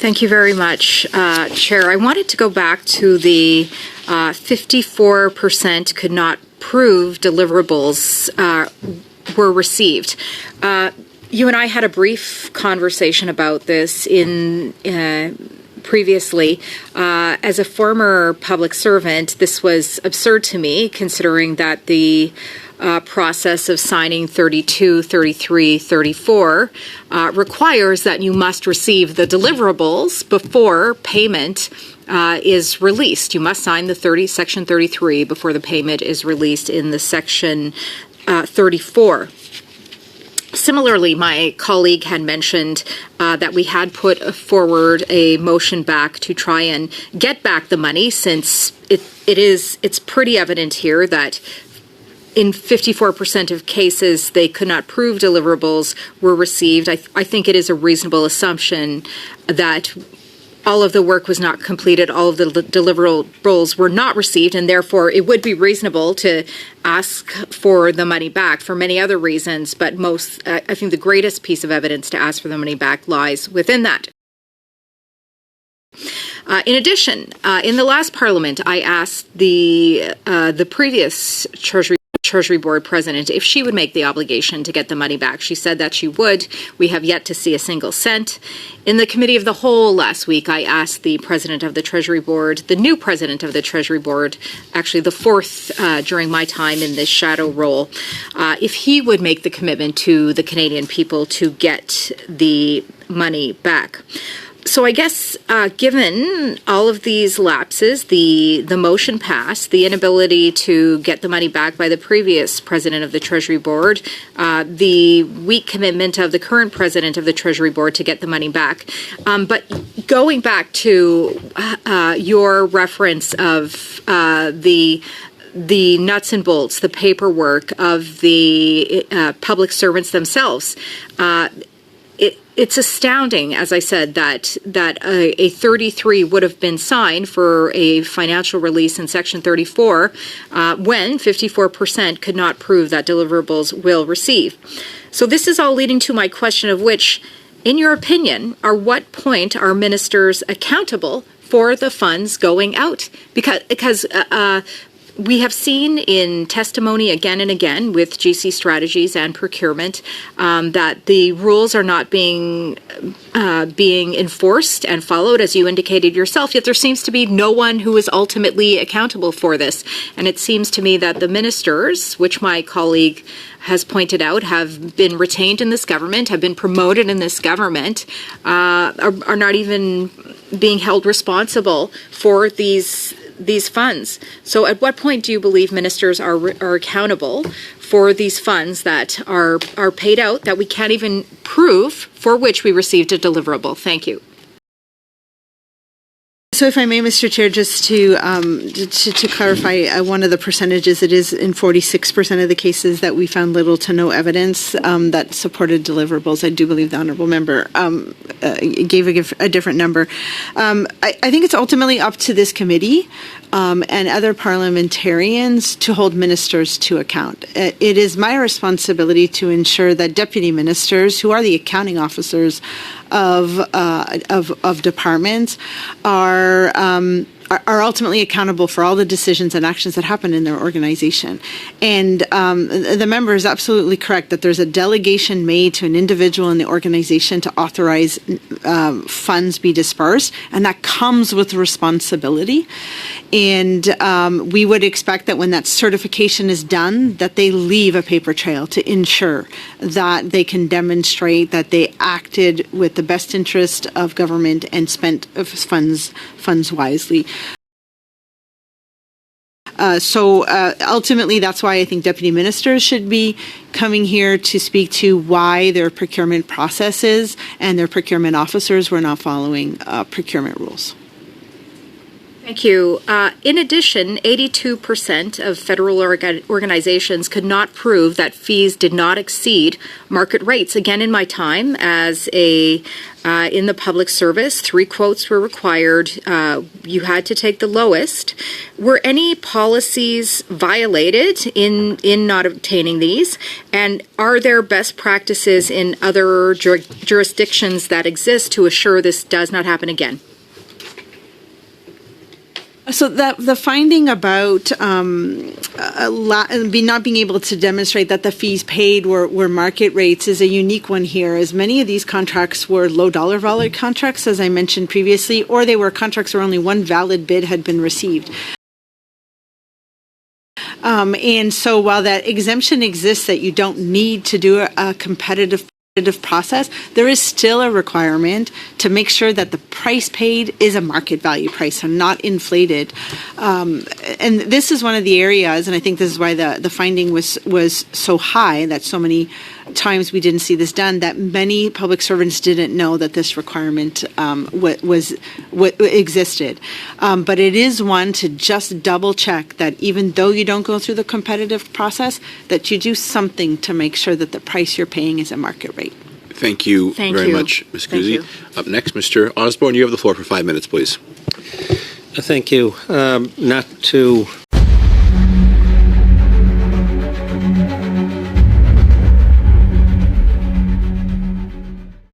Thank you very much, Chair. I wanted to go back to the 54% could not prove deliverables were received. You and I had a brief conversation about this previously. As a former public servant, this was absurd to me, considering that the process of signing 32, 33, 34 requires that you must receive the deliverables before payment is released. You must sign the Section 33 before the payment is released in the Section 34. Similarly, my colleague had mentioned that we had put forward a motion back to try and get back the money, since it's pretty evident here that in 54% of cases they could not prove deliverables were received. I think it is a reasonable assumption that all of the work was not completed, all of the deliverables were not received, and therefore it would be reasonable to ask for the money back for many other reasons, but I think the greatest piece of evidence to ask for the money back lies within that. In addition, in the last Parliament, I asked the previous Treasury Board President if she would make the obligation to get the money back. She said that she would. We have yet to see a single cent. In the Committee of the Whole last week, I asked the President of the Treasury Board, the new President of the Treasury Board, actually the fourth during my time in this shadow role, if he would make the commitment to the Canadian people to get the money back. So I guess given all of these lapses, the motion passed, the inability to get the money back by the previous president of the Treasury Board, the weak commitment of the current president of the Treasury Board to get the money back. But going back to your reference of the nuts and bolts, the paperwork of the public servants themselves, it's astounding, as I said, that a 33 would have been signed for a financial release in Section 34 when 54% could not prove that deliverables will receive. So this is all leading to my question of which, in your opinion, at what point are ministers accountable for the funds going out? Because we have seen in testimony again and again with GC Strategies and procurement that the rules are not being enforced and followed, as you indicated yourself, yet there seems to be no one who is ultimately accountable for this. And it seems to me that the ministers, which my colleague has pointed out, have been retained in this government, have been promoted in this government, are not even being held responsible for these funds. So at what point do you believe ministers are accountable for these funds that are paid out that we can't even prove for which we received a deliverable? Thank you. So if I may, Mr. Chair, just to clarify one of the percentages, it is in 46% of the cases that we found little to no evidence that supported deliverables. I do believe the honourable member gave a different number. I think it's ultimately up to this committee and other parliamentarians to hold ministers to account. It is my responsibility to ensure that deputy ministers, who are the accounting officers of departments, are ultimately accountable for all the decisions and actions that happen in their organization. And the member is absolutely correct that there's a delegation made to an individual in the organization to authorize funds be dispersed, and that comes with responsibility. And we would expect that when that certification is done, that they leave a paper trail to ensure that they can demonstrate that they acted with the best interest of government and spent funds wisely. So ultimately, that's why I think deputy ministers should be coming here to speak to why their procurement processes and their procurement officers were not following procurement rules. Thank you. In addition, 82% of federal organizations could not prove that fees did not exceed market rates. Again, in my time as in the public service, 3 quotes were required. You had to take the lowest. Were any policies violated in not obtaining these? And are there best practices in other jurisdictions that exist to assure this does not happen again? So the finding about not being able to demonstrate that the fees paid were market rates is a unique one here, as many of these contracts were low dollar value contracts, as I mentioned previously, or they were contracts where only one valid bid had been received. And so while that exemption exists that you don't need to do a competitive process, there is still a requirement to make sure that the price paid is a market value price and not inflated. And this is one of the areas, and I think this is why the finding was so high, that so many times we didn't see this done, that many public servants didn't know that this requirement existed. But it is one to just double check that even though you don't go through the competitive process, that you do something to make sure that the price you're paying is a market rate. Thank you very much, Ms. COUTESY. Up next, Mr. Osborne, you have the floor for 5 minutes, please. Thank you. Not to